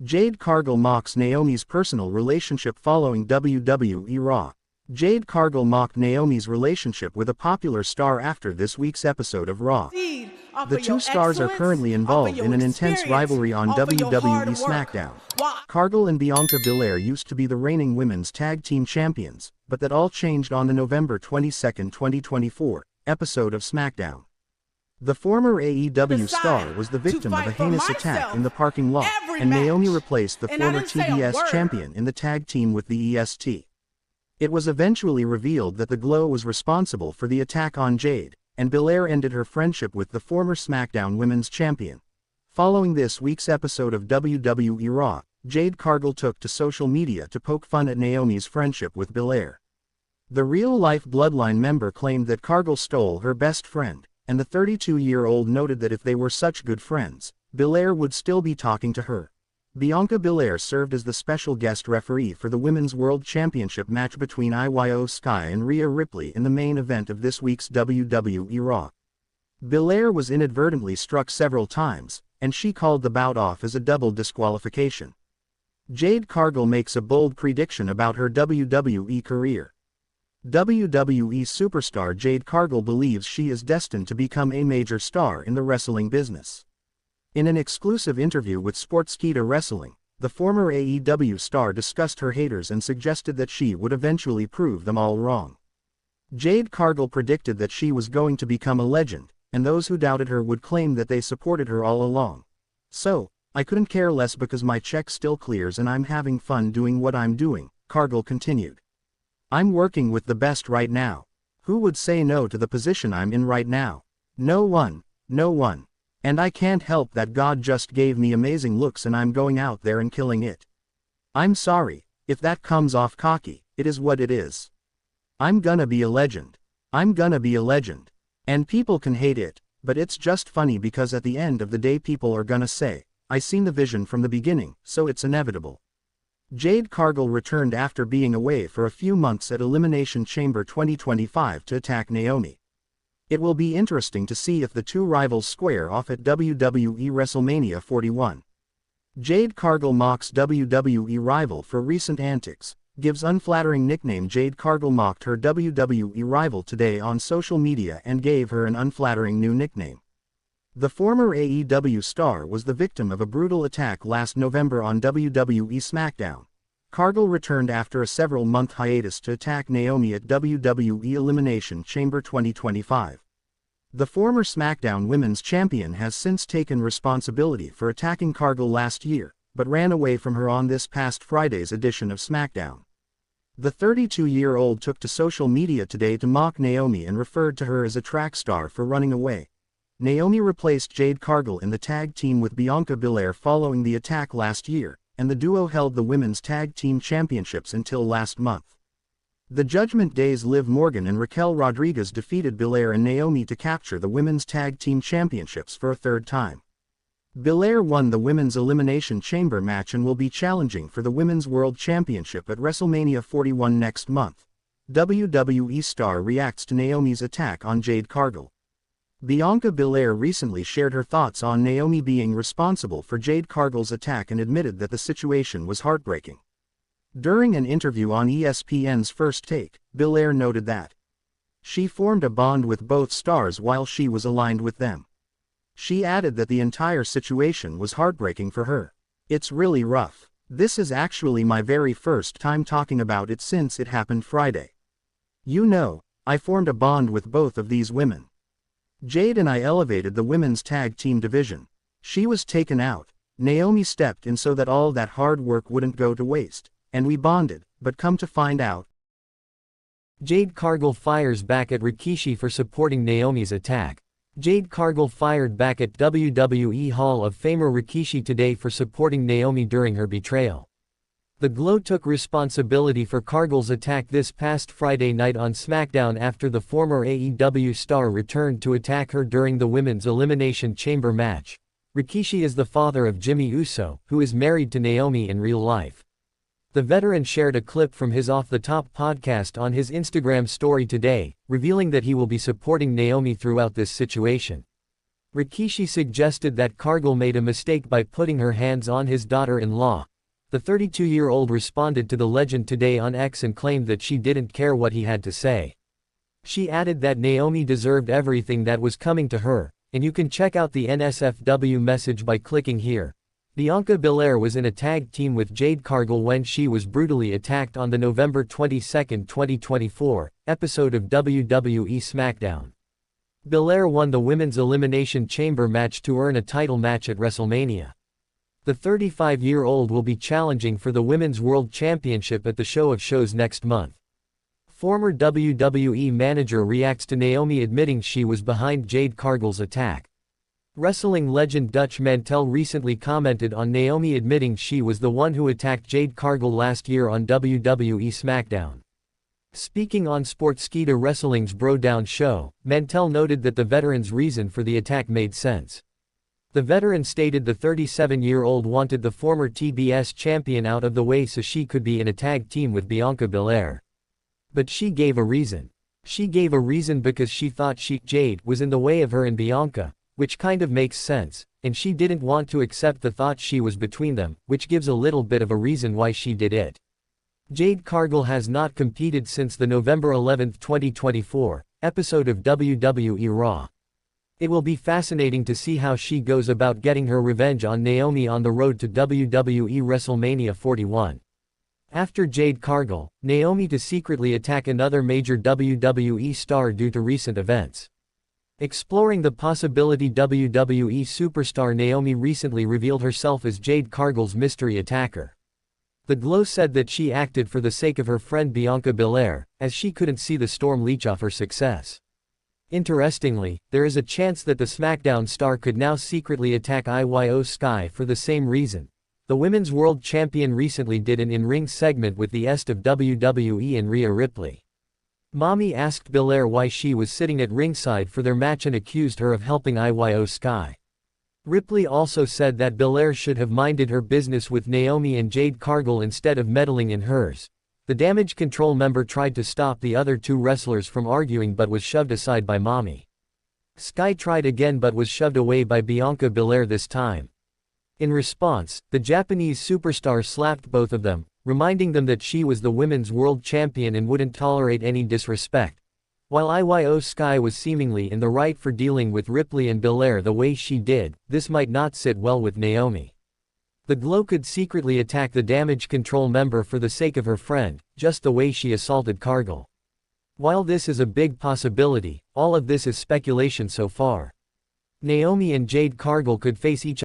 Jade Cargill mocks Naomi's personal relationship following WWE Raw. Jade Cargill mocked Naomi's relationship with a popular star after this week's episode of Raw. The two stars are currently involved in an intense rivalry on WWE SmackDown. Cargill and Bianca Belair used to be the reigning women's tag team champions, but that all changed on the November 22, 2024, episode of SmackDown. The former AEW star was the victim of a heinous attack in the parking lot, and Naomi replaced the former TBS champion in the tag team with the EST. It was eventually revealed that the Glow was responsible for the attack on Jade, and Belair ended her friendship with the former SmackDown Women's Champion. Following this week's episode of WWE Raw, Jade Cargill took to social media to poke fun at Naomi's friendship with Belair. The real-life Bloodline member claimed that Cargill stole her best friend, and the 32-year-old noted that if they were such good friends, Belair would still be talking to her. Bianca Belair served as the special guest referee for the Women's World Championship match between Io Sky and Rhea Ripley in the main event of this week's WWE Raw. Belair was inadvertently struck several times, and she called the bout off as a double disqualification. Jade Cargill makes a bold prediction about her WWE career. WWE superstar Jade Cargill believes she is destined to become a major star in the wrestling business. In an exclusive interview with Sportskeeda Wrestling, the former AEW star discussed her haters and suggested that she would eventually prove them all wrong. Jade Cargill predicted that she was going to become a legend, and those who doubted her would claim that they supported her all along. "So, I couldn't care less because my check still clears and I'm having fun doing what I'm doing," Cargill continued. "I'm working with the best right now. Who would say no to the position I'm in right now? No one, no one. And I can't help that God just gave me amazing looks and I'm going out there and killing it. I'm sorry, if that comes off cocky, it is what it is. I'm gonna be a legend. I'm gonna be a legend. And people can hate it, but it's just funny because at the end of the day people are gonna say, I seen the vision from the beginning, so it's inevitable." Jade Cargill returned after being away for a few months at Elimination Chamber 2025 to attack Naomi. It will be interesting to see if the two rivals square off at WWE WrestleMania 41. Jade Cargill mocks WWE rival for recent antics, gives unflattering nickname. Jade Cargill mocked her WWE rival today on social media and gave her an unflattering new nickname. The former AEW star was the victim of a brutal attack last November on WWE SmackDown. Cargill returned after a several-month hiatus to attack Naomi at WWE Elimination Chamber 2025. The former SmackDown Women's Champion has since taken responsibility for attacking Cargill last year, but ran away from her on this past Friday's edition of SmackDown. The 32-year-old took to social media today to mock Naomi and referred to her as a track star for running away. Naomi replaced Jade Cargill in the tag team with Bianca Belair following the attack last year, and the duo held the women's tag team championships until last month. The Judgment Day's Liv Morgan and Raquel Rodriguez defeated Belair and Naomi to capture the women's tag team championships for a third time. Belair won the women's Elimination Chamber match and will be challenging for the Women's World Championship at WrestleMania 41 next month. WWE star reacts to Naomi's attack on Jade Cargill. Bianca Belair recently shared her thoughts on Naomi being responsible for Jade Cargill's attack and admitted that the situation was heartbreaking. During an interview on ESPN's First Take, Belair noted that she formed a bond with both stars while she was aligned with them. She added that the entire situation was heartbreaking for her. "It's really rough. This is actually my very first time talking about it since it happened Friday. You know, I formed a bond with both of these women. Jade and I elevated the women's tag team division. She was taken out. Naomi stepped in so that all that hard work wouldn't go to waste, and we bonded, but come to find out." Jade Cargill fires back at Rikishi for supporting Naomi's attack. Jade Cargill fired back at WWE Hall of Famer Rikishi today for supporting Naomi during her betrayal. The Glow took responsibility for Cargill's attack this past Friday night on SmackDown after the former AEW star returned to attack her during the Women's Elimination Chamber match. Rikishi is the father of Jimmy Uso, who is married to Naomi in real life. The veteran shared a clip from his Off the Top podcast on his Instagram story today, revealing that he will be supporting Naomi throughout this situation. Rikishi suggested that Cargill made a mistake by putting her hands on his daughter-in-law. The 32-year-old responded to the legend today on X and claimed that she didn't care what he had to say. She added that Naomi deserved everything that was coming to her, and you can check out the NSFW message by clicking here. Bianca Belair was in a tag team with Jade Cargill when she was brutally attacked on the November 22, 2024, episode of WWE SmackDown. Belair won the Women's Elimination Chamber match to earn a title match at WrestleMania. The 35-year-old will be challenging for the Women's World Championship at the Show of Shows next month. Former WWE manager reacts to Naomi admitting she was behind Jade Cargill's attack. Wrestling legend Dutch Mantel recently commented on Naomi admitting she was the one who attacked Jade Cargill last year on WWE SmackDown. Speaking on Sportskeeda Wrestling's Bro Down show, Mantel noted that the veteran's reason for the attack made sense. The veteran stated the 37-year-old wanted the former TBS champion out of the way so she could be in a tag team with Bianca Belair. But she gave a reason. She gave a reason because she thought Jade was in the way of her and Bianca, which kind of makes sense, and she didn't want to accept the thought she was between them, which gives a little bit of a reason why she did it. Jade Cargill has not competed since the November 11, 2024, episode of WWE Raw. It will be fascinating to see how she goes about getting her revenge on Naomi on the road to WWE WrestleMania 41. After Jade Cargill, Naomi to secretly attack another major WWE star due to recent events. Exploring the possibility, WWE superstar Naomi recently revealed herself as Jade Cargill's mystery attacker. The Glow said that she acted for the sake of her friend Bianca Belair, as she couldn't see the storm leech off her success. Interestingly, there is a chance that the SmackDown star could now secretly attack Io Sky for the same reason. The Women's World Champion recently did an in-ring segment with the est of WWE and Rhea Ripley. Mommy asked Belair why she was sitting at ringside for their match and accused her of helping Io Sky. Ripley also said that Belair should have minded her business with Naomi and Jade Cargill instead of meddling in hers. The Damage Control member tried to stop the other two wrestlers from arguing but was shoved aside by Mommy. Sky tried again but was shoved away by Bianca Belair this time. In response, the Japanese superstar slapped both of them, reminding them that she was the Women's World Champion and wouldn't tolerate any disrespect. While Io Sky was seemingly in the right for dealing with Ripley and Belair the way she did, this might not sit well with Naomi. The Glow could secretly attack the Damage Control member for the sake of her friend, just the way she assaulted Cargill. While this is a big possibility, all of this is speculation so far. Naomi and Jade Cargill could face each